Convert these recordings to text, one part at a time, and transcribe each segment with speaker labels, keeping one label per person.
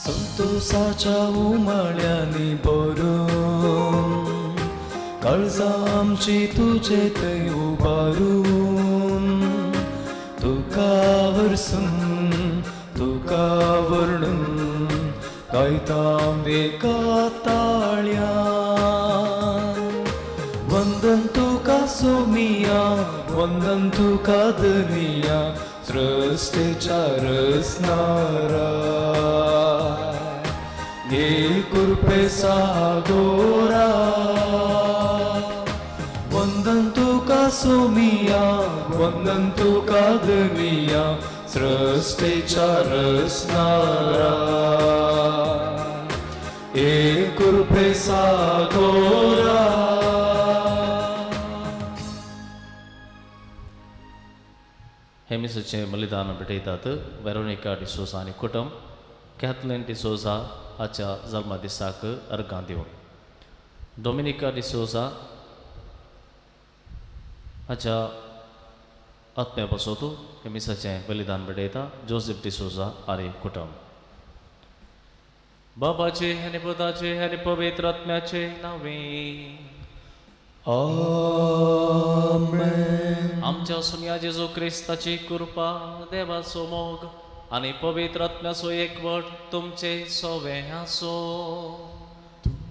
Speaker 1: संतोषाच्या उमाळ्यानी भरून काळजा आमची तुझे ते उभारून तुका हरसून तुका वर्णून गायतां एका ताळ्या वंदन तुका सोमिया वंदन तुका दनिया सृष्टीच्या रचणारा ये कृपे सागोरा वंदन तुका सोमिया वंदन तुका दनिया सृष्टीच्या रचणारा ये कृपे सागोरा.
Speaker 2: हेमिसचे बलिदान भेटयतात वेरोनिका डिसोजा आनी कुटुंब कॅथलीन डिसोजा हाच्या जल्मा दिसाक अर्गां दिवन डॉमिनिका डिसोजा हाच्या आत्म्या पासोत हेमिसाचें बलिदान भेटयता जोसेफ डिसोजा आनी कुटुंब. बाबाचे आनी पुताचे आनी पवित्र आत्म्याचे नावे
Speaker 1: आमेन.
Speaker 2: आमच्या सुन्या जेजू क्रिस्ताची कृपा देवाचो मोग आनी पवित्र आत्म्याचो एकवट तुमचे सोवे आसो.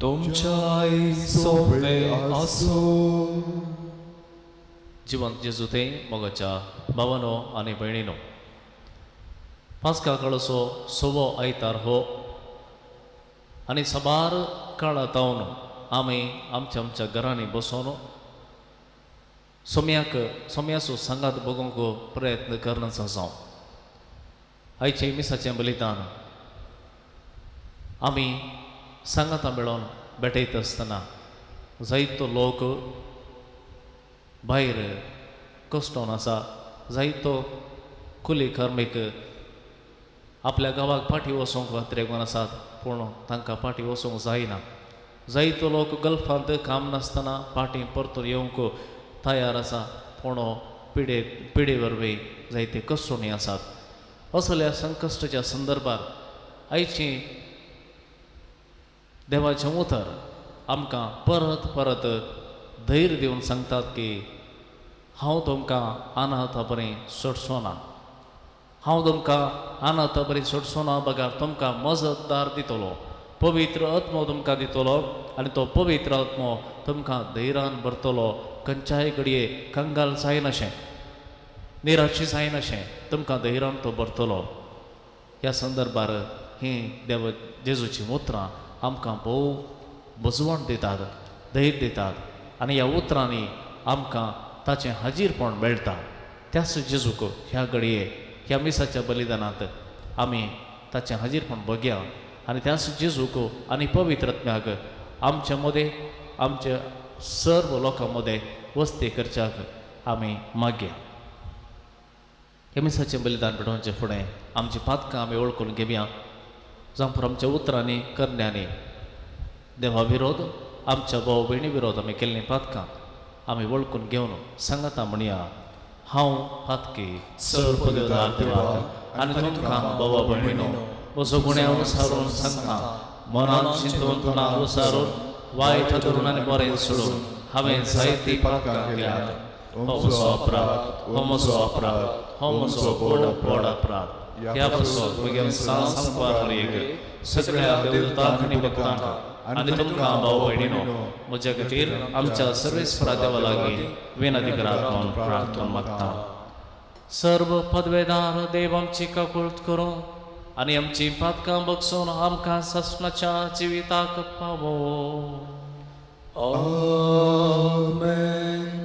Speaker 1: तुमच्या सोबे आसो.
Speaker 2: जिवंत जेजू ते मोगाच्या भावानो आनी भयणीनो, पास्का काळाचो सवो आयतार हो आनी साबार काळा तावन आमी आमच्या घरांनी बसोन सोम्याचो सांगात बघूंक प्रयत्न करनाच आसां. आयचे मिसाचें बलिदान आमी सांगाता मेळोन भेटयत आसतना जायतो लोक भायर कश्टोन आसा, जायतो कुली कार्मीक आपल्या गांवाक फाटीं वचोंक वात्रेगून आसात पूण तांकां फाटीं वचोंक जायना. जायतो लोक गल्फांत काम नासतना फाटीं परतून येवंक तयार आसा पूण पिडे वरवीं जायते कश्टोनी आसात. असल्या संकश्टाच्या संदर्भात आयची देवाचें उतर आमकां परत परत धैर्य दिवन सांगतात की हांव तुमकां अनाथ बरें सोडचो ना, हांव तुमकां अनाथ बरें सोडचो ना. बगार तुमकां मजतदार दितलो, पवित्र आत्मो तुमकां दितलो आनी तो पवित्र आत्मो तुमकां धैर्यान भरतलो. खंयच्याय घडये कंगाल जायनाशें, निराशी जायनाशें, तुमकां धैर्यान तो भरतलो. ह्या संदर्भार ही देव जेजूची उतरां आमकां भोव बुजवण दितात, धैर्य दितात आनी ह्या उतरांनी आमकां ताचें हाजीरपण मेळटा. त्याच जेजूक ह्या घडये ह्या मिसाच्या बलिदानांत आमी ताचें हाजीरपण बघया आनी त्याच जेजूक आनी पवित्र आत्म्याक आमच्या मदें आमच्या सर्व लोकां मदें वस्ती करच्याक आमी मागया. ह्या मिसाचें बलिदान भेटोवचे फुडें आमची पातकां आमी वळखून घेवया. जावं आमच्या उतरांनी करण्यांनी देवा विरोध आमच्या भाव भयणी विरोध आमी केल्लीं पातकां आमी वळखून घेवन सांगाता म्हणया. हांव पातकी सर्वपददार देवाक आनी तुमकां भावा भयणीनो म्हजो गुण्या अनुसारून सांगता, मनान चिंतून तुना अनुसारून वायट धरून आनी बरें सोडून हांवें जायतीं पातकां केल्यात. हो म्हजो अपराध, हो म्हजो अपराध, हो म्हजो व्हड अपराध. ह्या पासून म्हगे सांगपाक एक सगळ्या देवतांक आनी भक्तांक आनी तुमकां भाव भयणीनो म्हज्या खातीर आमच्या सर्वेस्परा देवा लागीं विनंती करात म्हणून प्रार्थना मागता. सर्व पदवेदार देव आमची काकूळट करो आनी आमची पातकां बगसून आमकां ससनाच्या जिविताक पावो.
Speaker 1: आमेन.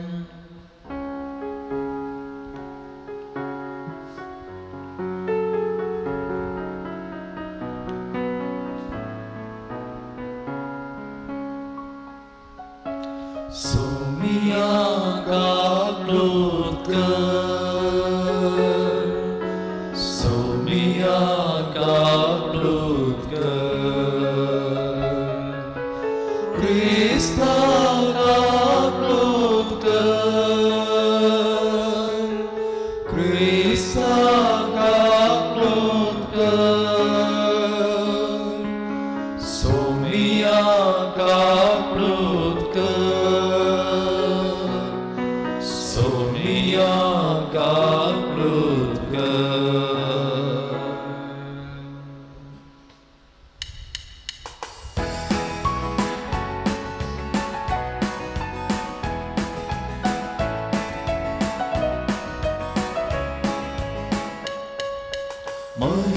Speaker 1: सोमिया काकूळट कर, सोमिया काकूळट कर, क्रिस्ता काकूळट कर, क्रिस्ता काकूळट कर.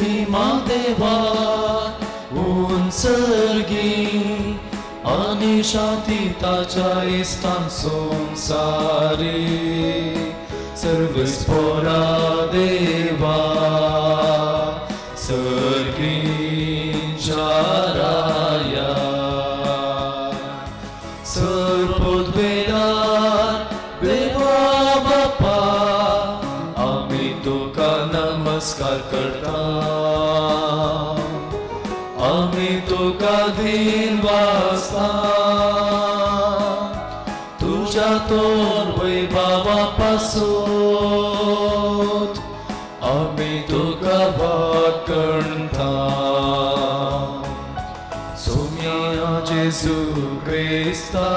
Speaker 1: महिमा देवा उंचरगी आणि शांती ताच्या इष्टान संसारी सर्वस्फोरा देवा सर्गींच्या राया सर्वोद्वेगार देवा बापा आम्ही तुका नमस्कार करता आम्ही तुका दिन वाजता तुझ्या तोर वैभवापासून आम्ही तुका वाकणता सोम्या जेजू क्रिस्ता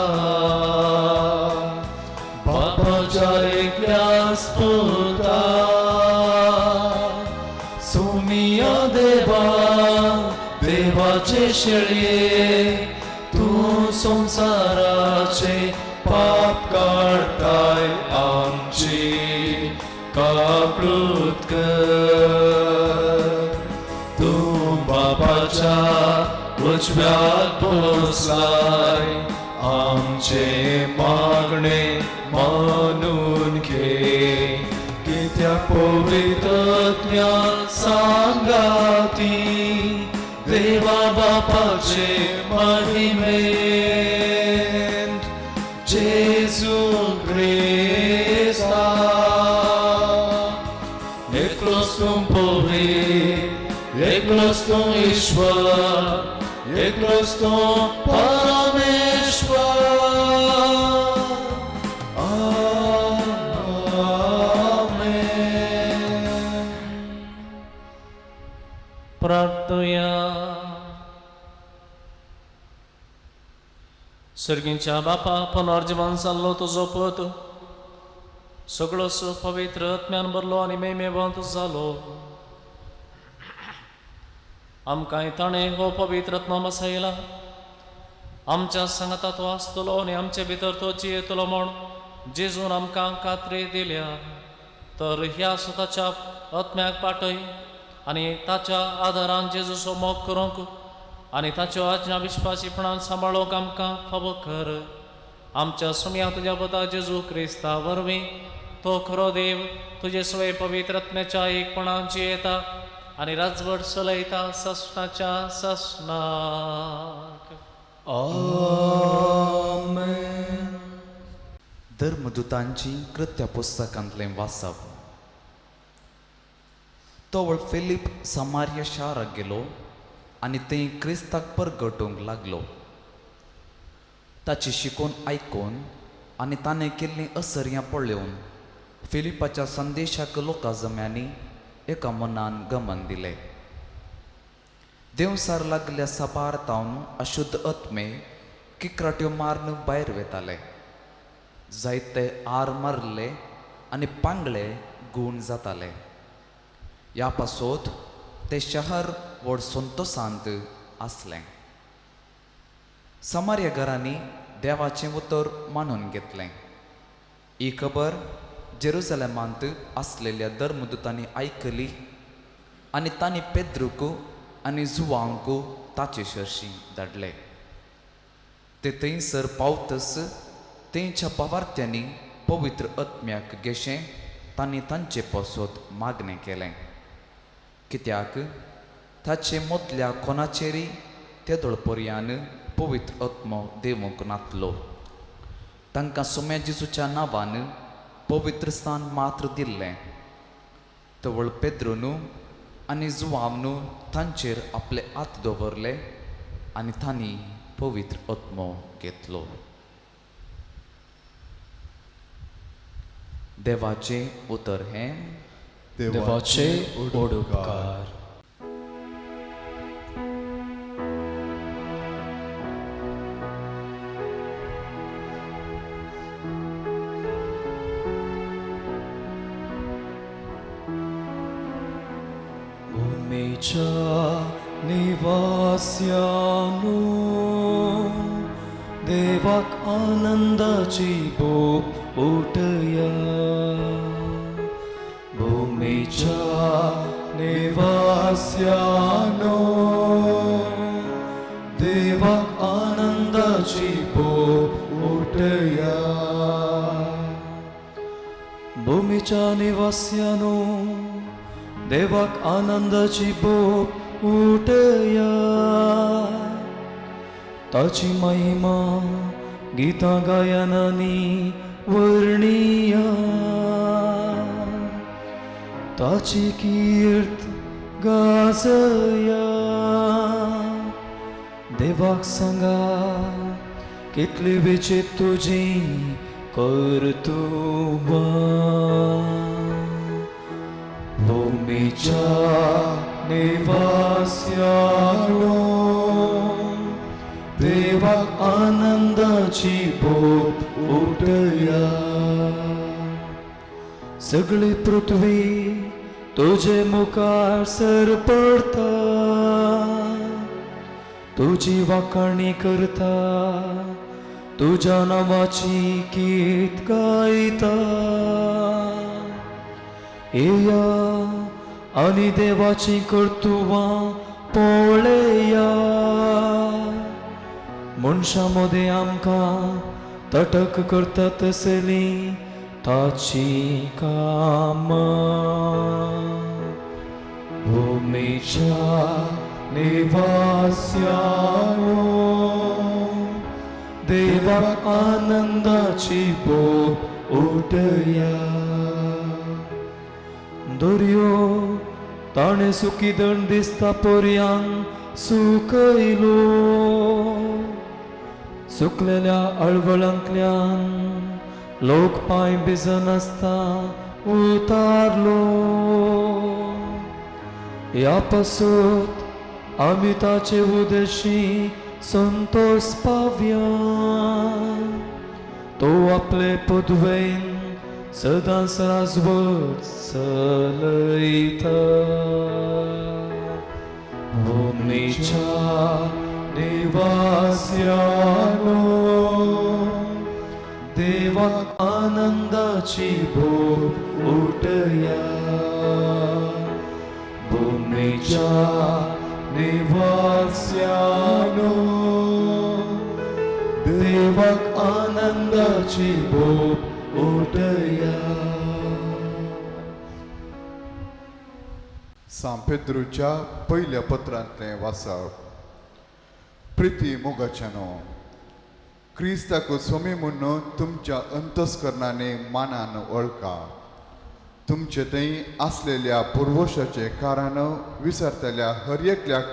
Speaker 1: बापाच्या एकल्या स्फोटा सोमिया देवा देवाचे शेळये तू संसाराचे पाप काढताय आमची काकृत कर तू बापाच्या उजव्यात बसलाय आमचे मागणे मानून घे कित्याक पवित्र सांगाती देवा बापाचे महिमेंत जेजू क्रिस्ता एकलोच तू पवित्र एकलोच तू ईश्वर एकलोच तू परमेश्वर
Speaker 2: प्रार्थया सर्गींच्या बापा पुनर्जीवन जाल्लो तुजो पद सगळो पवित्र आत्म्यान भरलो आनी मेमेवंत जालो आमकांय ताणें हो पवित्र आत्मा बसयला आमच्या संगतात तो आसतलो आनी आमचे भितर तो जियेतलो म्हूण जेजून आमकां खात्री दिल्या तर ह्या स्वताच्या आत्म्याक पाठय आनी ताच्या आदारान जेजूचो मोग करूंक आनी ताच्यो आज्ञा विश्वासीपणान सांबाळूंक आमकां फावो कर आमच्या सुम्या तुज्या पदा जेजू क्रिस्ता वरवीं तो खरो देव तुजे स्वय पवित्र आत्म्याच्या एकपणान जियेता आनी राजवट चलयता ससनाच्या ससनाक
Speaker 1: आमेन.
Speaker 3: धर्मदूतांची कृत्या पुस्तकांतलें वाचप. तो वळ फिलीप समार्य शाराक गेलो आनी थंय क्रिस्ताक परगटूंक लागलो. ताची शिकवण आयकून आनी ताणें केल्लीं असर्यां पळोवन फिलिपाच्या संदेशाक लोकां जम्यांनी एका मनान गमन दिलें. देवसार लागल्या सपार तावन अशुद्ध आत्मे किक्राट्यो मारून भायर वेताले. जायते आर मारले आनी पांगळे गूण जाताले. ह्या पासोत ते शहर व्हड संतोशांत आसलें. समार्य घरांनी देवाचें उतर मानून घेतलें. ही खबर जेरुसलेमांत आसलेल्या धर्मदूतांनी आयकली आनी तांणी पेद्रूक आनी जुवांक ताचे शर्शी धाडले. ते थंयसर पावतस तेंच्या पवार्त्यांनी पवित्र आत्म्याक घेशें तांणी तांचे पासत मागणें केलें. कित्याक ताचे मदल्या कोणाचेरय तेदोळ पर्यान पवित्र आत्मो देवूंक नातलो. तांकां सुम्या जेजूच्या नांवान पवित्र स्थान मात्र दिल्लें. तवळ पेद्रून आनी जुवावन तांचेर आपले हात दवरले आनी तांणी पवित्र आत्मो घेतलो. देवाचे उतर हें
Speaker 1: देवाचे उपकार. भूमीच्या निवास्यानो देवाक आनंदाची भोप उठया. भूमीच्या निवास्यानो देवाक आनंदाची भोप उठया भूमीच्या निवास्यानो देवाक आनंदाची भोप उठया ताची महिमा गीता गायनानी वर्णिया ताची कीर्त गाजया देवाक सांगा कितली विचित तुझी कर्तुबा भूमीच्या निवास्यानो देवाक आनंदाची भोप उठया सगळी पृथ्वी तुझे मुखार सर पडता तुझी वाखाणी करता तुझ्या नावाची गीत गायता येया आनी देवाची कर्तुवां पळया मनशां आमकां तटक करता तसली ताची कामां भूमीच्या निवास्यानो देवाक आनंदाची भोप उठया दर्यो ताणे सुखी दण दिसता पर्यांक सुकयलो सुकलेल्या अळवळांतल्यान लोक पांय भिजन आसता उतारलो ह्या पासून आमी ताचे उदेशी संतोष पावया तो आपले पदवेन सदांच राजवट चलयता भूमीच्या निवास्यानो देवाक आनंदाची भोप उठया भूमीच्या निवास्यानो देवाक आनंदाची भोप उठया
Speaker 4: सांपेद्रूच्या पयल्या पत्रांतलें वाचप प्रिती मोगाच्यानो क्रिस्ताक सोमी म्हणून तुमच्या अंतस्करणाने मानान वळखा तुमचे थंय आसलेल्या पुर्वशाचे कारण विसरतल्या हर एकल्याक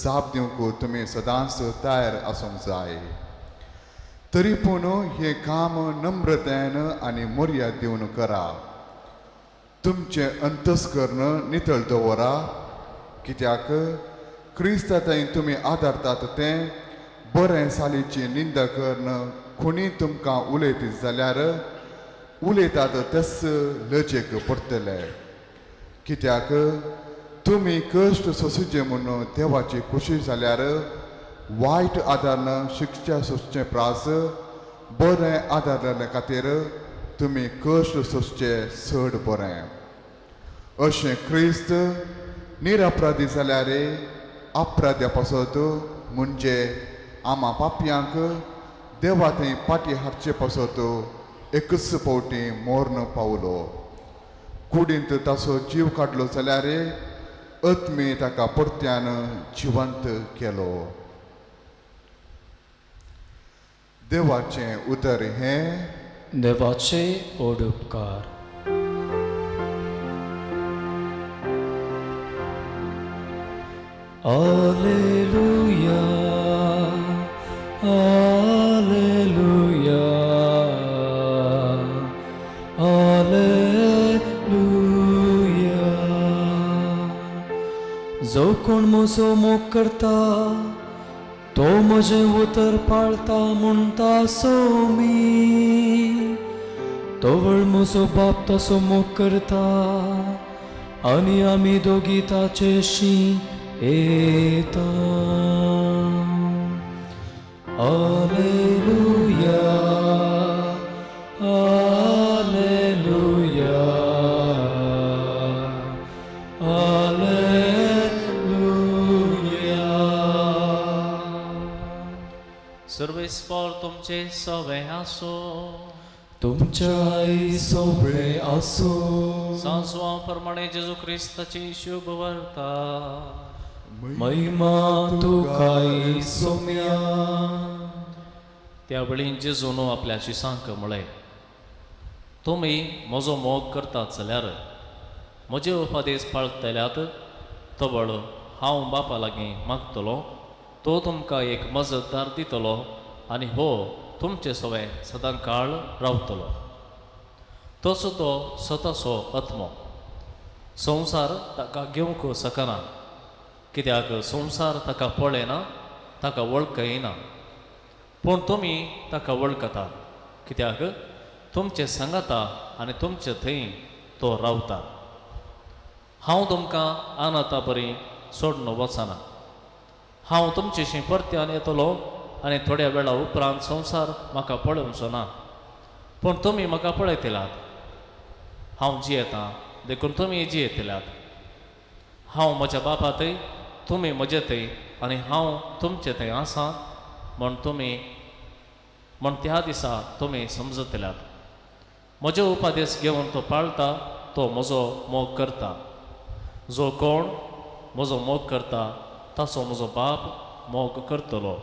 Speaker 4: जाप दिवंक तुमी सदांच तयार आसूंक जाय तरी पूण हे काम नम्रतायेन आनी मर्याद दिवन करा तुमचे अंतस्करण नितळ दवरा कित्याक क्रिस्ता थंय तुमी आदारतात तें बरें सालीची निंदा करून कोणी तुमकां उलयत जाल्यार उलयतात तेच लजेक पडटले कित्याक तुमी कश्ट सोंसुचे म्हणून देवाची खुशी जाल्यार वायट आदारण शिक्षा सोंसचे प्रास बरें आदारले खातीर तुमी कश्ट सोंसचे चड बरें अशें क्रिस्त निरपराधी जाल्यार अपराध्या पासत म्हणजे आमा पापयांक देवा थंय पाटी हाडचे पासत एकच फावटी मोर्न पावलो कुडींत ताचो जीव काडलो जाल्यार आत्मे ताका परत्यान जिवंत केलो देवाचें उतर हें
Speaker 1: देवाचे ओडुपकार Alleluia, Alleluia, Alleluia. जो कोण म्हजो मोग करता तो म्हजें उतर पाळता म्हणटा सोमी तोवळ म्हजो बाप तसो मोग करता आनी आमी दोगी ताचेशी येता Alleluia, Alleluia, Alleluia.
Speaker 2: इस्पॉर तुमचे सवे आसो
Speaker 1: तुमच्या आई सोबे असो
Speaker 2: सांसवा प्रमाणे जेजू ख्रिस्ताची शुभ वार्ता
Speaker 1: महिमा तू काय सोम्या
Speaker 2: त्यावेळी जेजून आपल्या शिसांक म्हळे तुमी म्हजो मोग करतात जाल्यार म्हजे उपादेश पाळटल्यात तबळ हांव बापा लागीं मागतलो तो तुमकां एक मजतदार दितलो आनी हो तुमचे सवे सदां काळ रावतलो तसो तो स्वताचो आत्मो संवसार ताका घेवंक शकना कित्याक संवसार ताका पळयना ताका वळखयना पूण तुमी ताका वळखता कित्याक तुमचे सांगाता आनी तुमचे थंय तो रावता हांव तुमकां अनाथा परी सोडून वचना हांव तुमचेशी परत्यान येतलो आनी थोड्या वेळा उपरांत संवसार म्हाका पळोवचो ना पूण तुमी म्हाका पळयतल्यात हांव जियेतां देखून तुमी जियेतल्यात हांव म्हज्या बापा थंय तुमी म्हजे थंय आनी हांव तुमचे थंय आसां म्हण त्या दिसा तुमी समजतल्यात म्हजे उपादेश घेवन तो पाळटा तो म्हजो मोग करता जो कोण म्हजो मोग करता ताचो म्हजो बाप मोग करतलो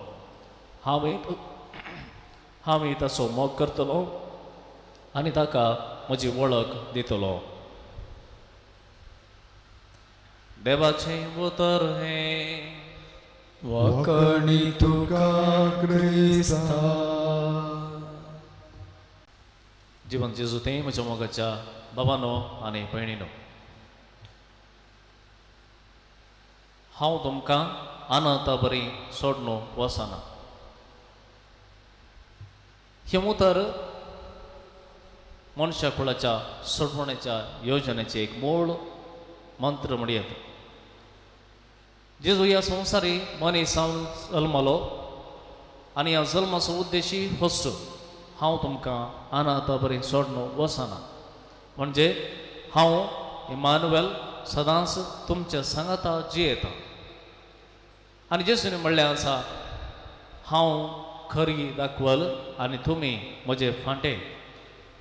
Speaker 2: हांवूय ताचो मोग करतलो आनी ताका म्हजी वळख दितलो देवाचें उतर हें
Speaker 1: वाकणी तुका क्रिस्ता
Speaker 2: जिवन जेजू तें म्हज्या मोगाच्या बाबानो आनी भयणीनो हांव तुमकां अनाथा बरी सोडून वचना हें उतर मनशा कुळाच्या सोडवण्याच्या योजनेचे एक मूळ मंत्र म्हणयात जेजू ह्या संवसारी मनीस जावन जल्मलो आनी ह्या जल्माचो उद्देशी होच हांव तुमकां अनाथा बरी सोडून वचना म्हणजे हांव इमानुएल सदांच तुमच्या सांगाता जियेता आनी जेजून म्हणलें आसा हांव खरी दाखवल आनी तुमी म्हजे फांटे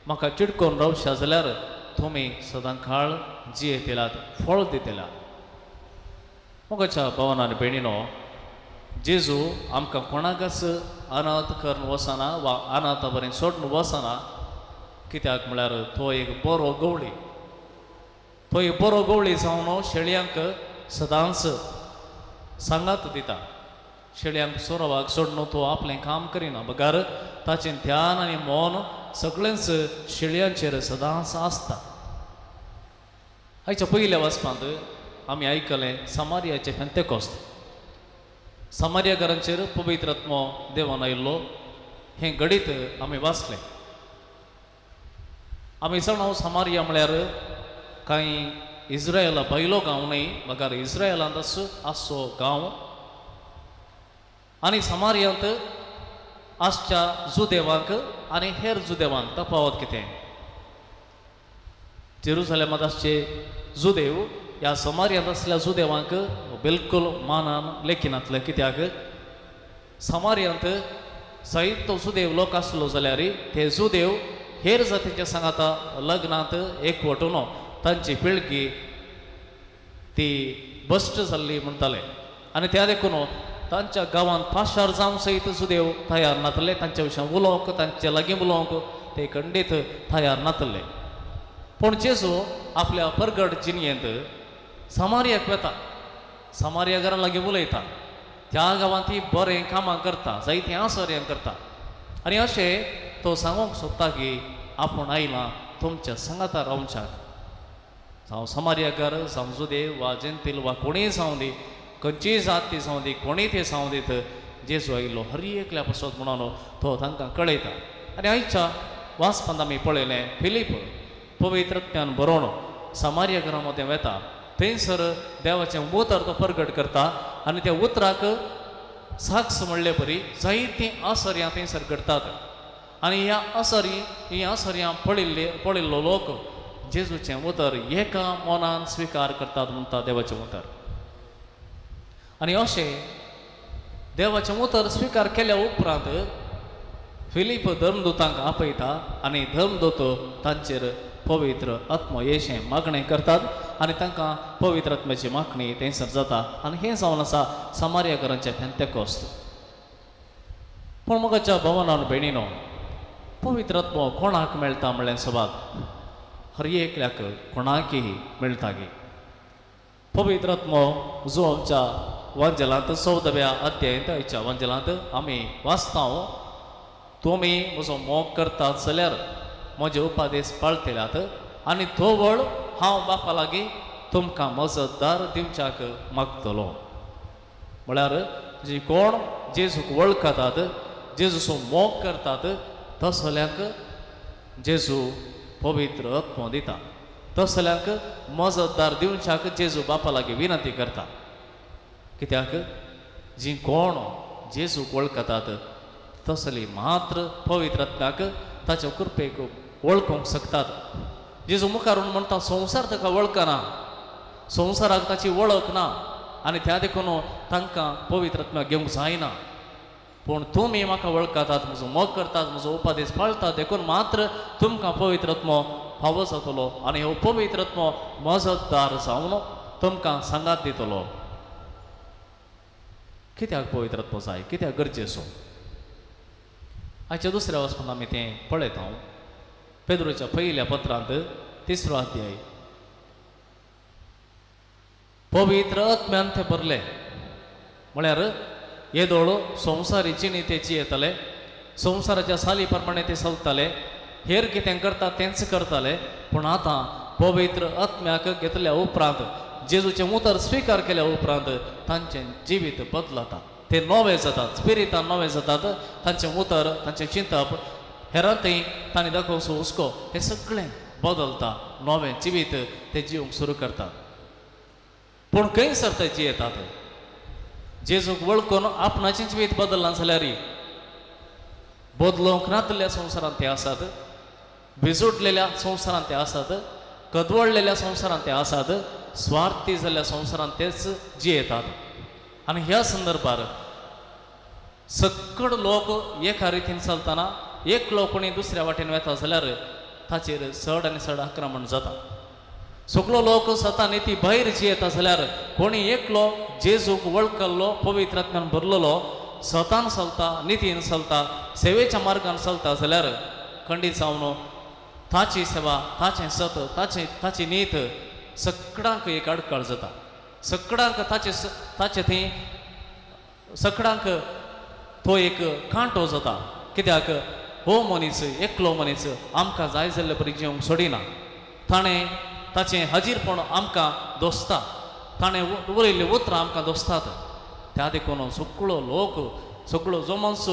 Speaker 2: म्हाका चिडकोन रावशा जाल्यार तुमी सदां काळ जियेतल्यात फळ दितल्यात मोगाच्या भावान आनी भयणीनो जेजू आमकां कोणाकच अनाथ करून वचना वा अनाथ बरें सोडून वचना कित्याक म्हळ्यार तो एक बरो गवळी जावन शेळयांक सदांच सांगात दिता शेळयांक सोरवाक सोडून तो आपलें काम करिना बगार ताचें ध्यान आनी मन सगळेंच शेळयांचेर सदांच आसता हाच्या पयल्या वचपांत आमी आयकलें समारियाचें पेंतेकोस्त समारिया घरांचेर पवित्र आत्मो देवान आयिल्लो हें घडीत आमी वाचलें आमी जाणाव समारिया म्हळ्यार कांय इस्रायला पयलो गांव न्ही बगार इस्रायलांत आसचो गांव आनी समारियांत आसच्या जुदेवांक आनी हेर जुदेवांक तफावत कितें जेरुसलेमांत आसचे जुदेव ह्या समारियांत आसलेल्या जुदेवांक बिलकुल मानान लेखिनातले कित्याक समारियांत जायतो जुदेव लोक आसलो जाल्यार ते जुदेव हेर जातींच्या सांगाता लग्नांत एकवटून तांची पिळगी ती बस्ट जाल्ली म्हणटाले आनी त्या देखून तांच्या गांवांत पाशार जावंक सयत जुदेव तयार नातले तांच्या विशयां उलोवंक तांचे लागीं उलोवंक ते खंडीत तयार नातले पूण जेजू आपल्या परगड जिणयेंत समारियाक वता समारिया घरा लागीं उलयता त्या गांवांत ती बरें कामां करता जायतीं आसर्यां करता आनी अशें तो सांगूंक सोदता की आपूण आयलां तुमच्या सांगाता रावच्याक जावं समारिया घर जावं जुदेव वा जेंतील वा कोणीय जावं दी खंयचीय जात ती जावं दी कोणीय ते जावं दीत जेजू आयिल्लो हर एकल्या पासत म्हणून तो तांकां कळयता आनी आयच्या वाचपांत आमी पळयलें फिलीप पवित्रत्यान बरोवन समारिया घरा मदें वेता थंयसर देवाचें उतर तो परगट करता आनी त्या उतराक साक्ष म्हणले परी जायतीं आसर्यां थंयसर घडटात आनी ह्या आसर्यां पळयल्लो लोक जेजूचें उतर एका मनान स्विकार करतात म्हणटा देवाचें उतर आनी अशें देवाचें उतर स्विकार केल्या उपरांत फिलीप धर्मदूतांक आपयता आनी धर्मदूत तांचेर पवित्र आत्मो येशें मागणें करतात आनी तांकां पवित्र आत्म्याची मागणी थंयसर जाता आनी हें जावन आसा समार्याकारांच्या पेंतेकोस्त. पूण मोगाच्या भवनान भयणीनो, पवित्र आत्मो कोणाक मेळटा म्हणलें सबाक हर एकल्याक कोणाकय मेळटा गे. पवित्र आत्मो जो आमच्या वांजलांत 14व्या अध्यायाच्या वांजलांत आमी वाचता, तुमी म्हजो मोग करतात जाल्यार म्हजे उपादेश पाळटल्यात आनी तो वळ हांव बापा लागीं तुमकां मजतदार दिवच्याक मागतलो. म्हळ्यार जी कोण जेजूक वळखतात, जेजूचो मोग करतात, तसल्यांक जेजू पवित्र आत्मो दिता. तसल्यांक मजतदार दिवच्याक जेजू बापा लागीं विनंती करता. कित्याक जी कोण जेजूक वळखतात तसली मात्र पवित्र आत्म्याक ताच्या कृपेक वळखूंक शकतात. जेजू मुखारून म्हणटा संवसार ताका वळखना, संवसाराक ताची वळख ना आनी त्या देखून तांकां पवित्र आत्म्याक घेवंक जायना. पूण तुमी म्हाका वळखतात, म्हजो मोग करतात, म्हजो उपादेश पाळतात देखून मात्र तुमकां पवित्र आत्मो फावो जातलो आनी हो पवित्र आत्मो मजतदार जावन तुमकां सांगात दितलो. कित्याक पवित्र आत्मो जाय, कित्याक गरजेचो? आयच्या दुसऱ्या वचपान आमी तें पळयता. पेद्रूच्या पयल्या पत्रांत 3रो अध्याय. पवित्र आत्म्यान तें बरलें म्हळ्यार येदोळ संवसारी जिणी ते जियेताले, संवसाराच्या साली प्रमाणे ते चलताले, हेर कितें करता तेंच करताले. पूण आतां पवित्र आत्म्याक घेतल्या उपरांत, जेजूचें उतर स्विकार केल्या उपरांत तांचें जिवीत बदलता. ते नवे जातात, स्पिरितान नवे जातात. तांचें उतर, तांचें चिंतप, हेरांतय तांणी दाखोवचो हुस्को हें सगळें बदलता. नवें जिवीत ते जिवंक सुरू करतात. पूण खंयसर ते जियेतात. जेजूक वळखून आपणाचें जिवीत बदलना जाल्यार बदलोवंक नातल्या संवसारांत ते आसात, बिजुडलेल्या संवसारांत ते आसात, कदवळलेल्या संवसारांत ते आसात, स्वार्थी जाल्ल्या संवसारांत तेच जियेतात. आनी ह्या संदर्भार सक्कड लोक एका रितीन चलतना एकलो कोणी दुसऱ्या वाटेन वेता जाल्यार ताचेर चड आनी चड आक्रमण जाता. सगळो लोक सता ती भायर जियेता जाल्यार कोणी एकलो जेजूक वळखल्लो, पवित्र आत्म्यान भरलेलो सतान चलता, नितीन चलता, सेवेच्या मार्गान चलता जाल्यार खंडीत जावन ताची सेवा, ताचें सत, ताची नीत सगळ्यांक एक आडखळ जाता. सगळ्यांक ताचे थंय सगळ्यांक तो एक कांटो जाता. कित्याक हो मनीस, एकलो मनीस आमकां जाय जाल्ले परी जिवंक सोडिना. ताणें ताचें हजीरपण आमकां दोसता, ताणें उलयल्लीं उतरां आमकां दोसतात. त्या देखून सगळो लोक, सगळो जो मनीस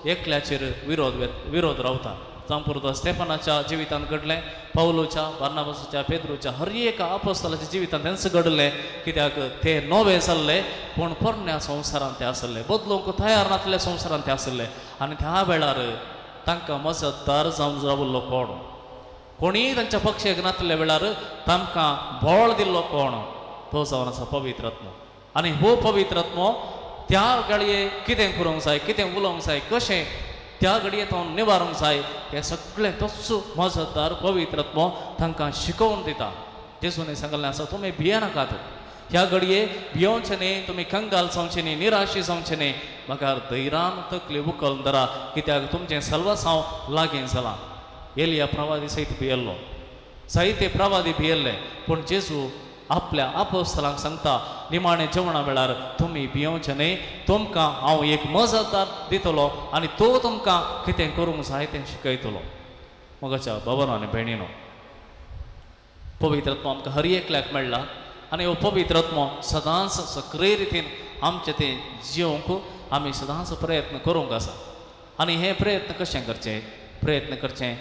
Speaker 2: एकल्याचेर विरोध रावता. जावं स्टेफनाच्या जिवितांत घडलें, पौलोच्या, बार्नाबासाच्या, पेद्रूच्या, हर एका आपोस्तलाच्या जिवितांत तेंच घडलें. कित्याक ते नवे जाल्ले पूण पोरण्या संवसारांत ते आसले, बदलूंक तयार नासलेल्या संवसारांत ते आसले. आनी त्या वेळार तांकां मजतदार जावन रावल्लो कोण, कोणीय तांच्या पक्षाक नासलेल्या वेळार तांकां बोळ दिल्लो कोण, तो जावन आसा पवित्र आत्मो. आनी हो पवित्र आत्मो त्या गाडये कितें करूंक जाय, कितें उलोवंक जाय, कशें त्या घडये तो निवारूंक जाय, हें सगळें तोच मजतदार पवित्र आत्मो तांकां शिकोवन दिता. जेजून सांगलें आसा, तुमी भियेनाकात, ह्या घडये भियोवचे न्ही, तुमी कंगाल जावचे न्ही, निराशी जावचे न्ही, म्हाका धैर्यान तकली उखलून धरा, कित्याक तुमचें सल्वासांव लागीं जालां. एलिया प्रवादी सयत भियेल्लो, जायते प्रवादी भियेल्ले, पूण जेजू आपल्या आपोस्तलांक सांगता, निमाणे जेवणा वेळार तुमी भियोवचे न्ही, तुमकां हांव एक मजतदार दितलो आनी तो तुमकां कितें करूंक जाय तें शिकयतलो. मोगाच्या भावांनो आनी भयणीनो, पवित्र आत्मो आमकां हर एकल्याक मेळ्ळा आनी हो पवित्र आत्मो सदांच सक्रीय रितीन आमचे ते जिवंक आमी सदांच प्रयत्न करूंक आसा. आनी हे प्रयत्न कशें करचें? प्रयत्न करचें,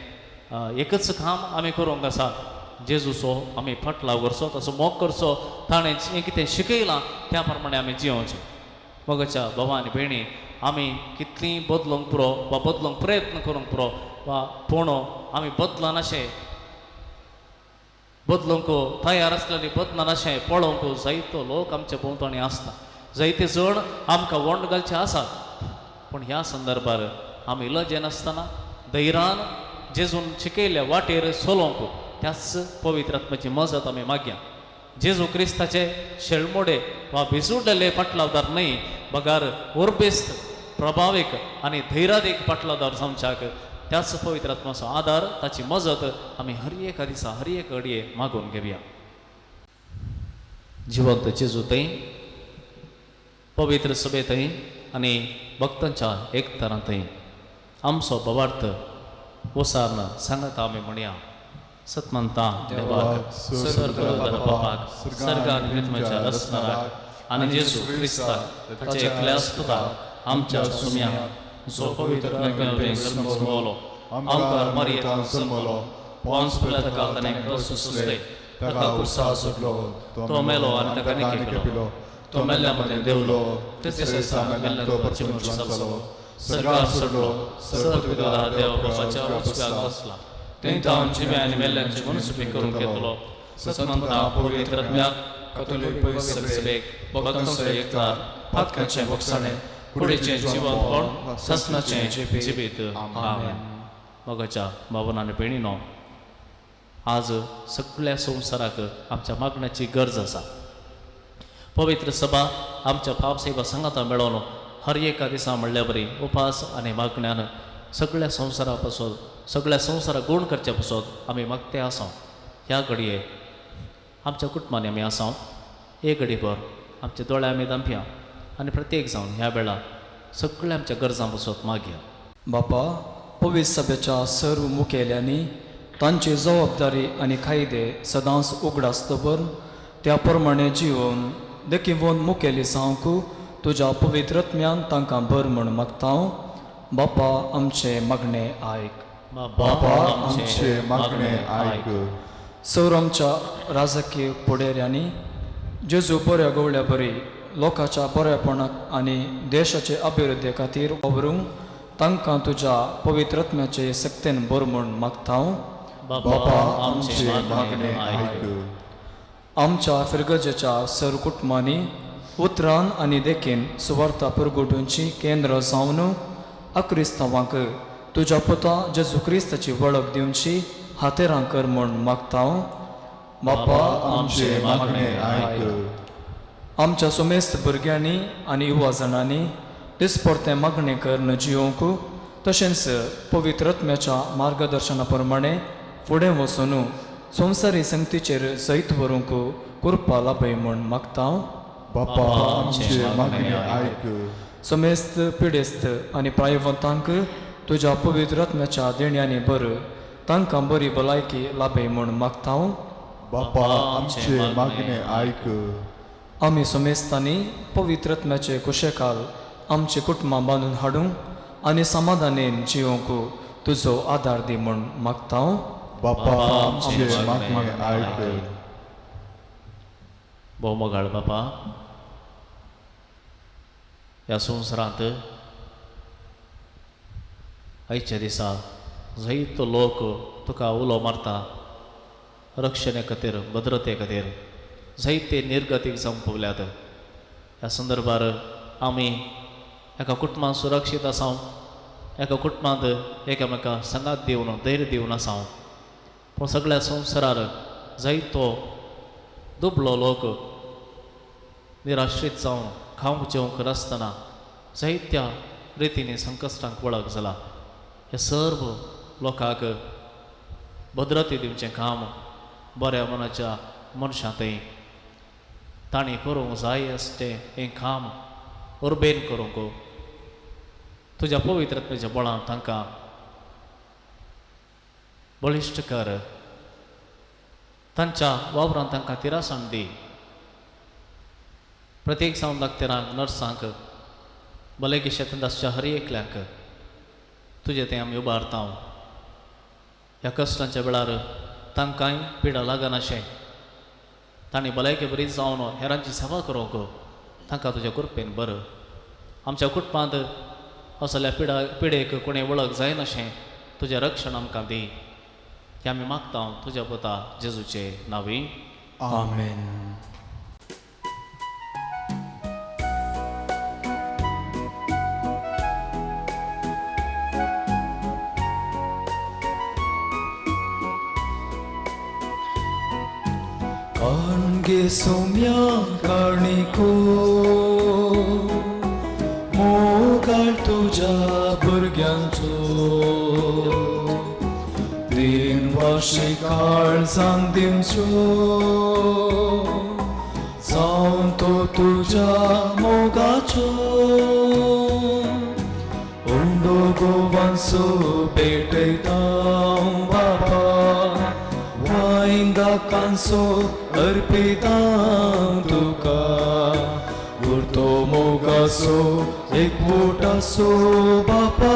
Speaker 2: एकच काम आमी करूंक आसा, जेजूचो आमी फाटलाव करचो, ताचो मोग करचो, ताणें जें कितें शिकयलां त्या प्रमाणे आमी जियोवचें. मोगाच्या भावा आनी भयणी, आमी कितलीं बदलूंक पुरो वा बदलूंक प्रयत्न करूंक पुरो वा पूण आमी बदलनाशें, बदलूंक तयार आसलेली बदलनाशें पळोवंक जायतो लोक आमच्या भोंवतणी आसता, जायते जण आमकां वंड घालचे आसात. पूण ह्या संदर्भार आमी लजे नासतना धैर्यान जेजून शिकयल्या वाटेर चलोवंक त्याच पवित्र आत्म्याची मजत आमी मागया. जेजू क्रिस्ताचे शेळमोडे वा भिजूडले पाटलावदार न्हय, बगार उर्बेस्त प्रभावीक आनी धैर्यादीक पाटलावदार जावच्याक त्याच पवित्र आत्म्याचो आदार ताची मजत आमी हर एका दिसा हर एक घडये मागून घेवया. जिवंत जेजू थंय, पवित्र सभे थंय आनी भक्तांच्या एकतारा थंय आमचो भवार्थ ओसारन सांगात आमी म्हणया. सतमंता देवाक सर्ग बापाक सर्गान पृथ्वीच्या रचनाराक आनी जेजू क्रिस्ताक ताचे एकल्या स्तुताक आमच्या सुम्याक जो पवित्र जल्मलो आमकां मरियेंतल्यान जल्मलो पोंस पिलाताका ताणें कसले ताका कुसाळ सुटलो तो मेलो आनी ताका निके केलो तो मेल्ल्या मदें देवलो तिसऱ्या दिसा मेल्ल्या तो परचून जालो सर्गार सुटलो सर्वपिता देव बापाच्या उजव्याक बसला थंय तावन जिव्या आनी मेल्ल्यांची मनसुबी करून घेतलो. सतमंता पवित्र आत्म्याक कथोलीक पवित्र सभेक भक्तांचो एकतार फातकाचें भोगसाणें कुडीचें जिवंतपण ससनाचें जिवीत. आमेन. मोगाच्या भावना आनी भयणीनो, आज सगळ्या संवसाराक आमच्या मागण्याची गरज आसा. पवित्र सभा आमच्या पावसेवा संगाता मेळोवन हर एका दिसा म्हणल्या बरी उपास आनी मागण्यान सगळ्या संवसारा पासून सगळ्या संवसाराक गूण करच्या पासून आमी मागते आसा. ह्या घडये आमच्या कुटुंबांनी आमी आसा एक घडीभर आमच्या दोळ्या आमी दांपया आनी प्रत्येक जावन ह्या वेळार सगळ्या आमच्या गरजां पासून मागया.
Speaker 1: बापा, पवित्र सभेच्या सर्व मुखेल्यांनी तांची जबाबदारी आनी कायदे सदांच उगड आसतबर त्या प्रमाणे जिवन देखीवन मुखेली जावंक तुज्या पवित्रत्म्यान तांकां भर म्हूण मागता. बापा, आमचे मागणे आयक.
Speaker 4: बापा आमचे मागणे आयक.
Speaker 1: सर आमच्या राजकीय फुडेऱ्यांनी जेजू बऱ्या गवळ्या बरी लोकांच्या बऱ्यापणाक आनी देशाचे अभिवृद्धी खातीर वावरूंक तांकां तुज्या पवित्रत्म्याचे सक्तेन भर म्हूण मागता.
Speaker 4: बापा आमचे मागणे आयक.
Speaker 1: आमच्या फिरगजेच्या सर कुटुंबांनी उतरान आनी देखीन सुवार्ता पुरगोटूंची केंद्र जावन अक्रिस्तांवांक तुज्या पुता जेजू क्रिस्ताची वळख दिवची हातेरां कर म्हूण मागता. बापा
Speaker 4: आमचे मागणे आयक.
Speaker 1: आमच्या सुमेस्त भुरग्यांनी आनी युवा जाणांनी दिसपरतें मागणें करन जियोवंक तशेंच पवित्रत्म्याच्या मार्गदर्शना प्रमाणे फुडें वचून संवसारी संगतीचेर सैत व्हरूंक कृपा लाभय म्हूण मागता.
Speaker 4: बापा आमचे मागणे आयक.
Speaker 1: समेस्त पिडेस्त आनी प्रायवंतांक तुज्या पवित्रत्म्याच्या देण्यांनी भर तांकां बरी भलायकी लाभय म्हूण मागता.
Speaker 4: बापा आमचे मागणे आयक.
Speaker 1: आमी समेस्तांनी पवित्रत्म्याचे कुशेकाल आमचे कुटुंबां बांदून हाडूंक आनी समाधानेन जियोवंक तुजो आदार दी म्हूण मागता.
Speaker 4: बापा आमचे मागणे आयक.
Speaker 2: भोवमोगाळ बापा, ह्या संवसारांत आयच्या दिसा जायतो लोक तुका उलो मारता रक्षणे खातीर भद्रते खातीर जायते निर्गतीक जावंक पावल्यात. ह्या संदर्भार आमी एका कुटुंबांत सुरक्षीत आसां, एका कुटुंबांत एकामेकांक सांगात दिवन धैर्य दिवन आसां. पूण सगळ्या संवसारार जायतो दुबलो लोक निराश्रीत जावन खावंक जेवंक नासतना जायत्या रितींनी संकश्टांक वळख जाला. हे सर्व लोकांक भद्रते दिवचें काम बऱ्या मनाच्या मनशां थंय तांणी करूंक जाय आसचें हें काम उर्बेन करूंक तुज्या पवित्रत्म्याच्या बळान तांकां बळिश्ट कर. तांच्या वावरांत तांकां तिरासाण दी. प्रत्येक जावन दाक्तेरांक नर्सांक भलायकी शेतांत आसच्या हर एकल्याक तुजें तें आमी उबारता. ह्या कश्टांच्या वेळार तांकांय पिडा लागनाशें तांणी भलायकी बरी जावन हेरांची सेवा करूंक तांकां तुज्या कृपेन बर. आमच्या कुटुंबांत असल्या पिडेक कोणें वळख जायनाशें तुजें रक्षण आमकां दी. हें आमी मागता तुज्या पुता जेजूचे नांवी.
Speaker 1: आमेन. गे सोम्या कारणिको मोगाळ तुझ्या भुरग्यांचो दिन वाशी काळजान दिमचो जावन तो तुझ्या मोगाचो उंडो गोवांचो भेटयता बाबा वायंगा कांसो अर्पिता तुका उरतो मोगासो एकवटासो बापा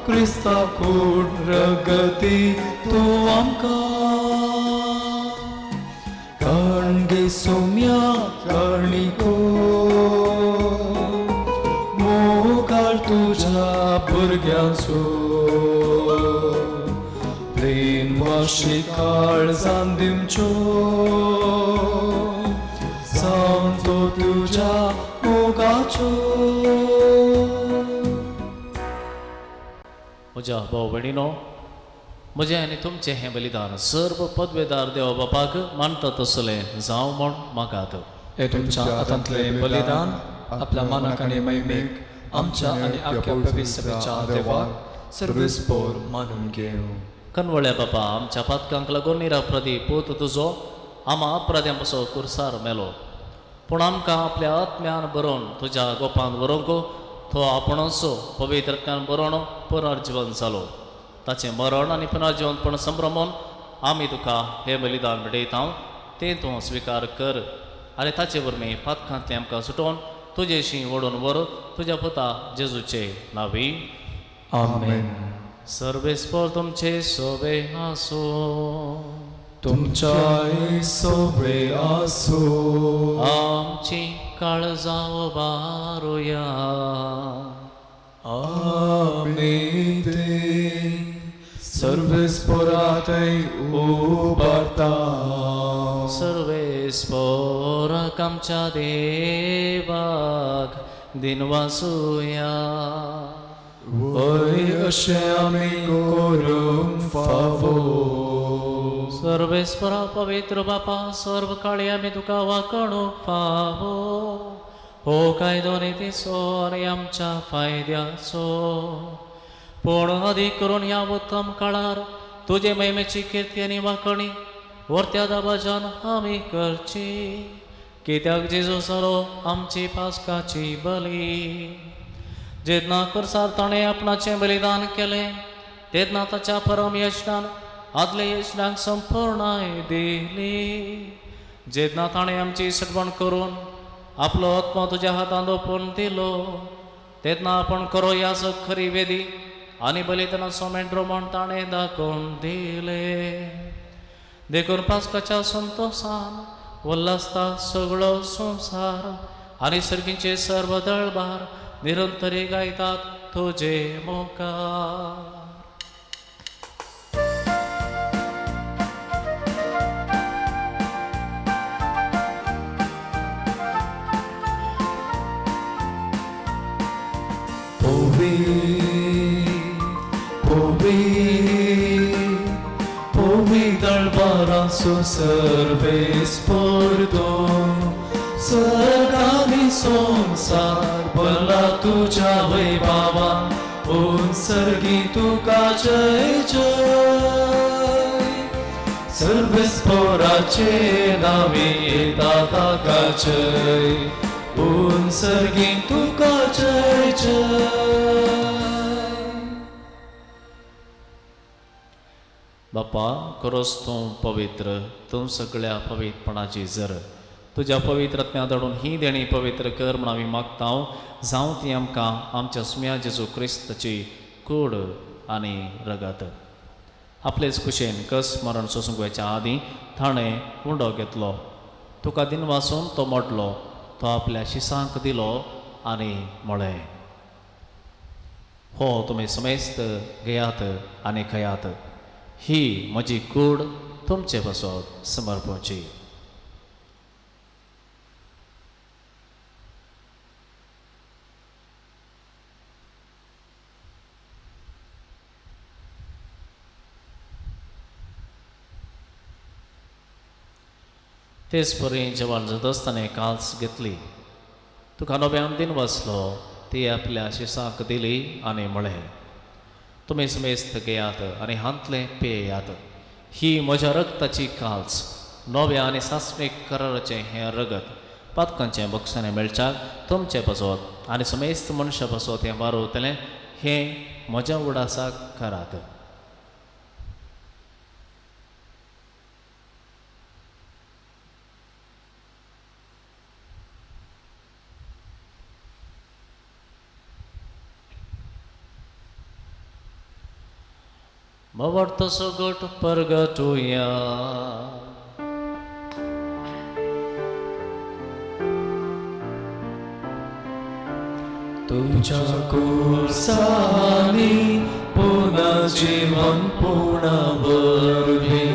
Speaker 1: क्रिस्ता कूड रगती तूं आमकां काणगे सोम्या कारणिको मोगाळ तुझ्या भुरग्यांचो प्रेम वाशी काळजान दिमच्यो जावन तो तुझ्या मोगाचो
Speaker 2: म्हज्या भाव भयणीनो म्हजें आनी तुमचें हें बलिदान सर्व पदवेदार देवा बापाक मानता तसलें जावं म्हूण मागात.
Speaker 1: हे तुमच्या हातांतलें बलिदान आपल्या मानाक आनी महिमेक आमच्या आनी आख्या पवित्र सभेच्या देवाक सर्वेस्पोर मानून घेव.
Speaker 2: कनवळ्या बापा आमच्या पातकांक लागून निरापराधी पोत तुजो आमा अपराध्यां पासो कुरसार मेलो पूण आमकां आपल्या आत्म्यान बरोवन तुज्या गोपांत व्हरूंक तो आपुणसो पवित्रत्यान बरोवन पुनर्जीवन जालो. ताचें मरण आनी पुनर्जीवनपण संभ्रमून आमी तुका हें बलिदान भेटयता तें तूं स्विकार कर आनी ताचे वरवीं पातकांतलें आमकां सुटोवन तुजेशी ओडून व्हर तुज्या पुता जेजूचे नांवी.
Speaker 1: आमेन.
Speaker 2: सर्वेस्पोर तुमचे सोबे आसो.
Speaker 1: तुमच्या सोबे आसो.
Speaker 2: आमची काळजां उबारुया.
Speaker 1: आमी ते सर्वेस्पोरातय उबारता.
Speaker 2: सर्वेस्पोराक आमच्या देवाक दिनवासुया.
Speaker 1: वय अशें आमी करूंक फावो.
Speaker 2: सर्वेस्परा पवित्र बापा सर्व काळी आमी तुका वाकणूक फावो. हो कायदो नितीचो आनी आमच्या फायद्याचो पूण अदीक करून ह्या उत्तम काळार तुजे महिमेची कीर्ती आनी वाकणी वर्त्या दाबाजान आमी करची. कित्याक जेजू जालो आमची पासकाची बली. जेन्ना करसार ताणें आपणाचें बलिदान केलें तेन्ना ताच्या परम यशनान आदले यशनाक संपूर्णाय दिली. जेन्ना ताणें आमची सटवण करून आपलो आत्मा तुज्या हातांत ओपून दिलो तेन्ना आपण करो ह्या खरी वेदी आनी बलिदानाचो मेंढरो म्हूण ताणें दाखोवन दिले. देखून पास्काच्या संतोषान उल्हासता सगळो संवसार आनी सर्गीचे सर्व दळबार निरंतरी गायतात तुजे मोकार.
Speaker 1: दळबारांचो सर्वेस्पोरतो सर्गानी संसार भला तुझ्या वैभवान सर्गी तुका जय जय. सर्वेस्पोराचे नावे येता ताका जय सर्गी तुका जय जय.
Speaker 2: बापा खरोच तूं पवित्र तूं सगळ्या पवित्रपणाची जर तुज्या पवित्रत्म्या दडून ही देणी पवित्र कर म्हूण आमी मागता. जावं ती आमकां आमच्या सुम्या जेजू क्रिस्ताची कूड आनी रगत. आपलेच कुशेन कस मरण सोसूंक गोंयच्या आदीं ताणें उंडो घेतलो. तुका दिन वाचून तो मोडलो. तो आपल्या शिसांक दिलो आनी म्हळें हो तुमी समेस्त घेयात आनी खयात. ही म्हजी कूड तुमचे बसत समर्पणची. तेच परी जेव्हा जदस्ताने काल्स घेतली तुका नव्यान दिन वाचलो ती आपल्या शिसाक दिली आणि म्हळे तुम्ही समेस्त घेयात आणि हांतले पेयात ही म्हज्या रगताची काल्स नव्या आणि सास्मिक कराराचे हें रगत पातकांचे बक्षाने मेळच्याक तुमचे बसोत आणि समेस्त मनशा बसोत हें वारोवतलें हें म्हज्या उडासाक करात. Mawarta sogot purgatoria.
Speaker 1: तुझ्या कुर्सानी पुनर्जीवन पूर्ण वरवी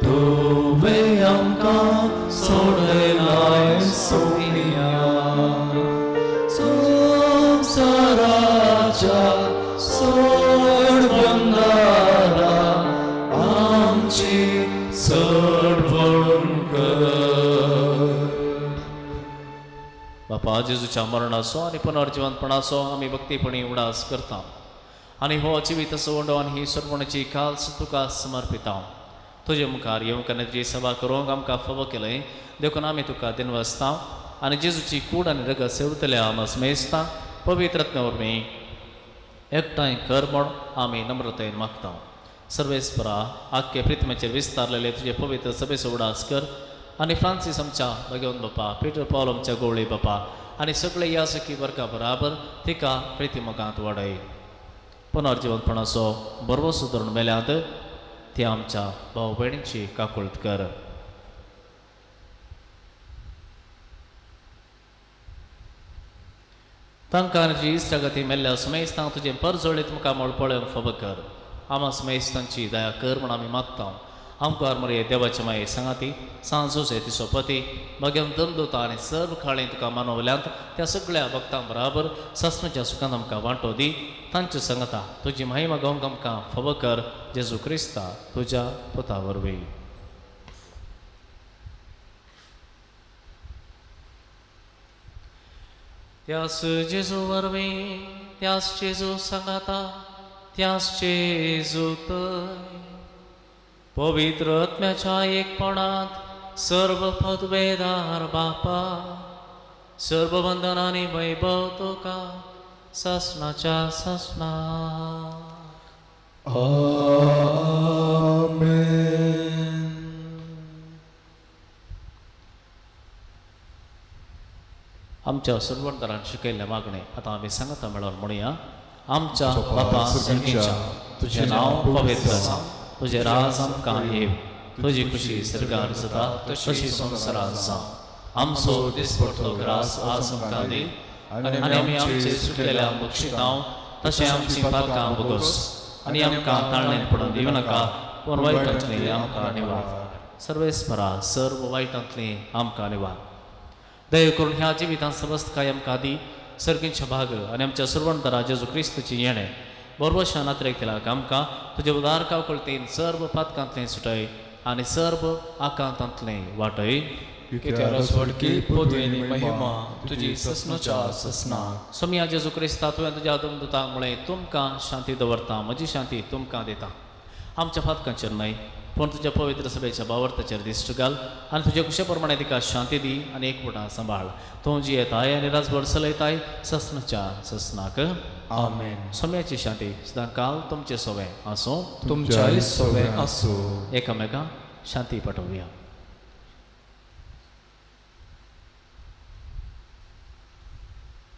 Speaker 1: तुवे आमकां सोडलाय सोनिया संसाराच्या सोडबंदारा आमची सोडवण कर.
Speaker 2: बापा जेजूच्या मरणाचो आणि पुनर्जीवनपणाचो आमी भक्तीपणी उडास करता आणि हो जिवीत सोडो आणि ही सर्वणाची काल्स तुका समर्पिता. तुजे मुखार येवंक आनी तुजी सभा करूंक आमकां फावो केलंय देखून आमी तुका दिनवसता आणि जेजूची कूड आणि रगत सेवतले आमस मेजता पवित्रत्न वरवीं एकठांय कर म्हूण आमी नम्रतेन मागता. सर्वेस्परा आख्खे प्रितमेचेर विस्तारलेले तुजे पवित्र सभेचो उडास कर आणि फ्रांसीस आमच्या भगवंत बापा पीटर पॉल आमच्या गोवळी बापा आणि सगळे यासकी वर्गा बराबर तिका प्रितीमुखांत वाडय. पुनर्जीवनपणाचो बरो सुदारण मेल्यांत ती आमच्या भाव भयणींची काकुळट कर. तांकां जी इश्टागती मेल्ल्या समेस्तांक तुजें परजोळीत मुखार म्हूण पळोवंक फावो कर. आमा समेस्तांची दया कर म्हूण आमी मागता. आमकां मरे देवाचे माये सांगाती सांजोचे तिचो पती भगवंत दमदोता आनी सर्व खाळें तुका मानवल्यांत त्या सगळ्या भक्तां बराबर सासणाच्या सुखांत आमकां वांटो दी. तांची संगता तुजी महिमा गावंक आमकां फावो कर. जेजू क्रिस्ता तुज्या पुता वरवीं. त्यास जेजू वरवीं त्यास जेजू सांगाता त्यास जेजू तय पवित्र आत्म्याच्या एकपणात सर्व पदवेदार बापा सर्व वंदनांनी वैभव तुका सासणाच्या सासणा.
Speaker 1: आमेन.
Speaker 2: आमच्या सर्वंतरान शिकयल्ले मागणे आता आमी सांगता मेळोन म्हणुया. आमच्या बापा सर्गीच्या तुझे नांव पवित्र जावं. तुझे राज आमकां येव. तुजी खुशी सर्गार जाता तशी संवसारांत जावं. आमचो दिसपडटो ग्रास आज आमकां दी आनी आमी आमचे सुटलेल्या बक्षितांव तशें आमची पातकां भोगोस आनी आमकां ताळणेन पडून दिवं नाका पूण वायटांतली आमकां निवार. सर्वेस्परा सर्व वायटांतली आमकां निवार. दया करून ह्या जिवितांत समस्त काय आमकां दी. सर्गींच्या भाग आनी आमच्या सर्वंतरा जेजू क्रिस्तची येणें बरोबरशा नात्रेक केला आमकां तुजे उदार कावकळतेन सर्व पातकांतलें सुटय आनी सर्व आकांतांतलें वाटय.
Speaker 1: कित्या रसवडकी पोदवेनी महिमा तुजी ससनाच्या ससना.
Speaker 2: सोम्या जेजू क्रिस्ता तुवें तुज्या दमदुतां मुळे तुमकां शांती दवरता. म्हजी शांती तुमकां दिता. आमच्या फातकांचेर न्हय पूण तुज्या पवित्र सभेच्या बावर्ताचेर दिश्ट घाल आनी तुजे कुशे प्रमाणे तिका शांती दी आनी एकवटां सांबाळ. तूं जी येताय आनी राजभर चलयताय ससनाच्या ससनाक.
Speaker 1: आमेन.
Speaker 2: सोम्याची शांती सदां काल तुमचे सोवे आसूं.
Speaker 1: तुमच्या सोवे आसूं.
Speaker 2: एकामेकांक शांती पाठोवया.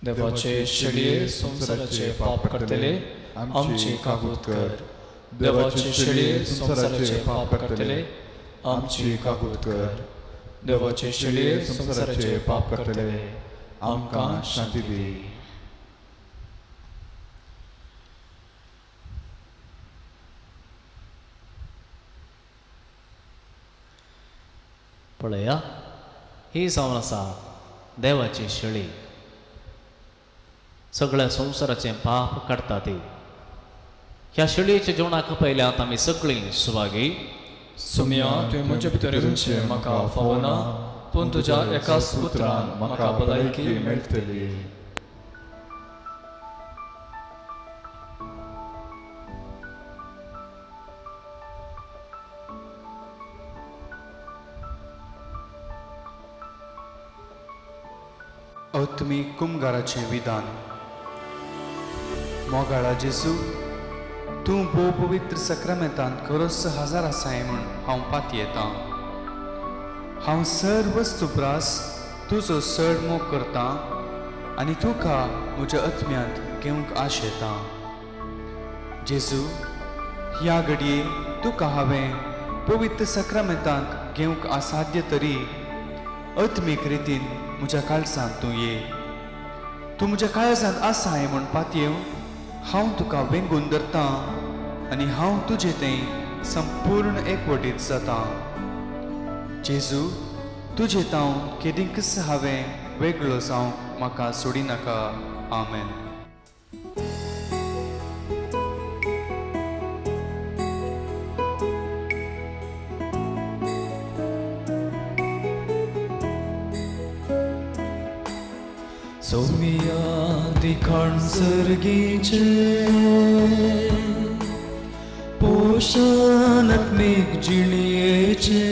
Speaker 1: देवाचे शेळये संसाराचे पाप करतले आमची काकूत कर. देवाचे शेळये संसाराचे पाप करतले आमची काकूत कर. देवाचे शेळये संसाराचे पाप करतले आमकां शांती दी.
Speaker 2: पळया ही जावन आसा देवाची शेळी. सगळ्या संवसाराचें पाप काडटा ती. ह्या शेळयेच्या जेवणाक पयल्यात आमी सगळीं सुवागी.
Speaker 1: सुम्या तुवें म्हजे भितर येवचें म्हाका फावना पूण तुज्या एकाच पुत्रान म्हाका भलायकी
Speaker 4: मेळटली.
Speaker 5: तुमी कुमगाराचें विधान. मोगाळा जेजू, तूं भोव पवित्र सक्रामेंतांत खरोच हजर आसाय म्हूण हांव पाती येतां. हांव सर्व वस्तुप्रास तुजो चड मोग करतां आनी तुका म्हज्या आत्म्यांत घेवंक आश येता. जेजू, ह्या घडये तुका हांवें पवित्र सक्रामेंतांत घेवंक असाध्य तरी आत्मीक रितीन म्हज्या काळजांत तूं ये. तूं म्हज्या काळजांत आसाय म्हूण पातयेव हांव तुका वेंगून धरतां आनी हांव तुजें तें संपूर्ण एकवटीत जातां. जेजू, तुजें तांव केदींकच हांवें वेगळो जावंक म्हाका सोडिनाका. आमेन.
Speaker 1: सोमिया दिखाण सर्गीचे पोषणात्मिक जिणयेचे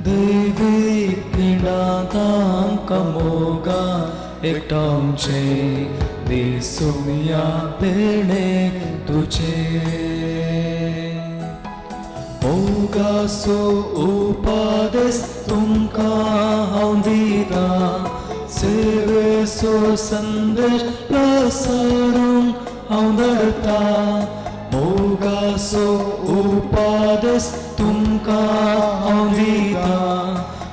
Speaker 1: दैवीक पिडांत आमकां मोगा एकठांवचे दे सोमिया पेणे तुजे. मोगाचो उपादेस तुमकां हांव दितां, सेवेचो संदेश प्रसारूंक हांव धाडटां. मोगाचो उपादेस तुमकां हांव दितां,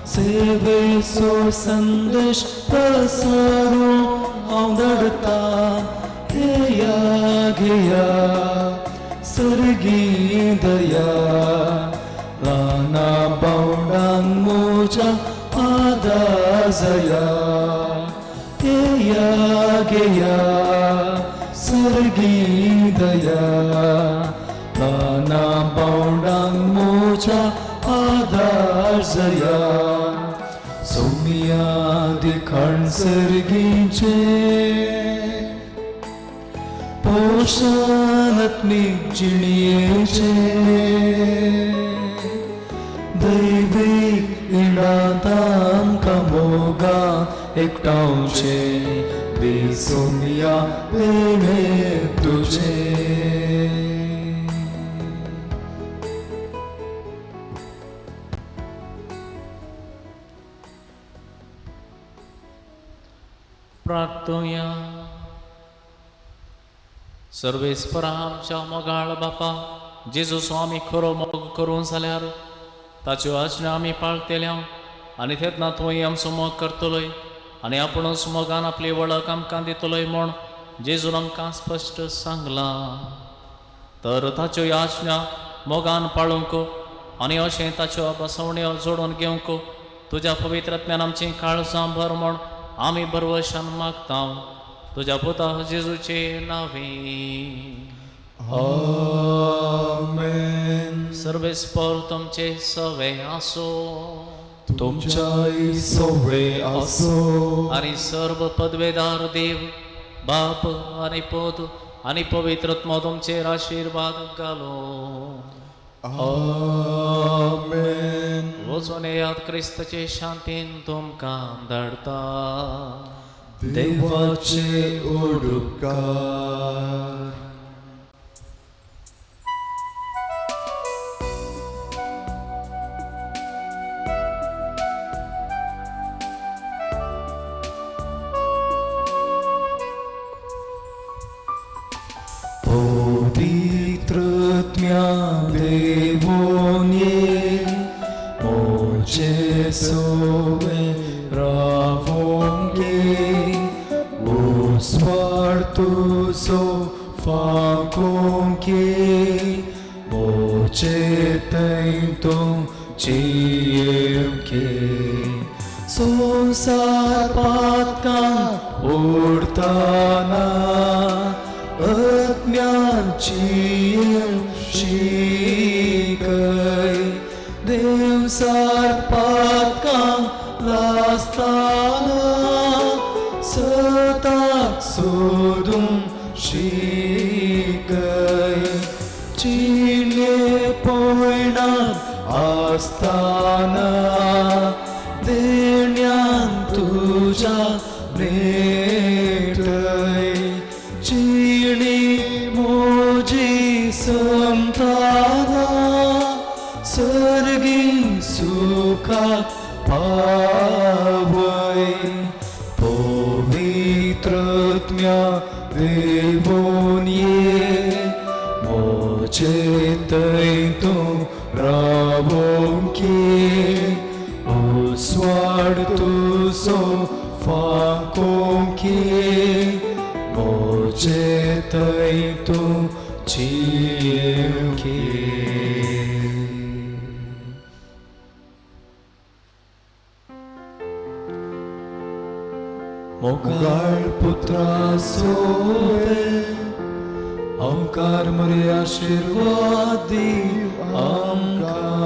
Speaker 1: सेवेचो संदेश प्रसारूंक हांव धाडटां. हेया घेया सर्गी दया, ल्हाना बावडांक म्हज्या आदाजया. हेया घेया सर्गी दया, ल्हाना बावडांक म्हज्या आदाजया. सोमिया दिखाण सर्गीचे पोषणात्मिक जिणयेचे दैवीक इणांत आमकां मोगा एकठांवचे दे सोमिया पेणे तुजे.
Speaker 2: प्रार्थोया. सर्वेस्परा आमच्या मोगाळ बापा जेजू स्वामी खरो मोग करून जाल्यार ताच्यो आज्ञा आमी पाळटल्या आनी तेन्ना तुवें आमचो मोग करतलोय आनी आपुणूच मोगान आपली वळख आमकां दितलोय म्हूण जेजून आमकां स्पश्ट सांगलां. तर ताच्यो आज्ञा मोगान पाळूंक आनी अशें ताच्यो बसवण्यो जोडून घेवंक तुज्या पवित्रात्म्यान आमची काळजां भर म्हूण आमी बरवशान मागता तुज्या पुता जेजूचे नांवे.
Speaker 1: आमेन.
Speaker 2: सर्वेस्पर तुमचे सवे आसो.
Speaker 1: तुमच्याय सोवळे आसो.
Speaker 2: आनी सर्व पदवेदार देव बाप आनी पुत आनी पवित्रत्मा तुमचेर आशीर्वाद घालो.
Speaker 1: आमेन.
Speaker 2: वचून येयात क्रिस्ताचे शांतीन तुमकां धाडटा.
Speaker 1: देवाचे ओडुकार. पवित्रत्म्या देवोन ये मोचे सोवे रावोंक ये. Spartuso faconque moce tentum ciemque sonsar patkan urtana atmyan ciem shikai Deus सताक सोदूं शिकय चिने पयणात आसताना देण्यान तुझ्या मेटय चिणी मोजी समताना सर्गी सुखात पावय पवित्रत्म्या देवोन ये मोचे तै तूं रावों की स्वाड तुसो फाकों की मोचे तै तूं चीव की मोगाळ पुत्रा सोरे आमकार मरे आशीर्वाद दीव आमकां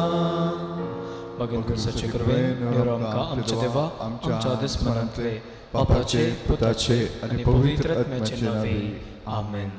Speaker 1: मागीर कुर्साचे करवे निरो आमकां आमच्या देवा आमच्या दिसमनांतले बापाचे पुताचे आनी पवित्र आत्म्याचे नांवे आमेन.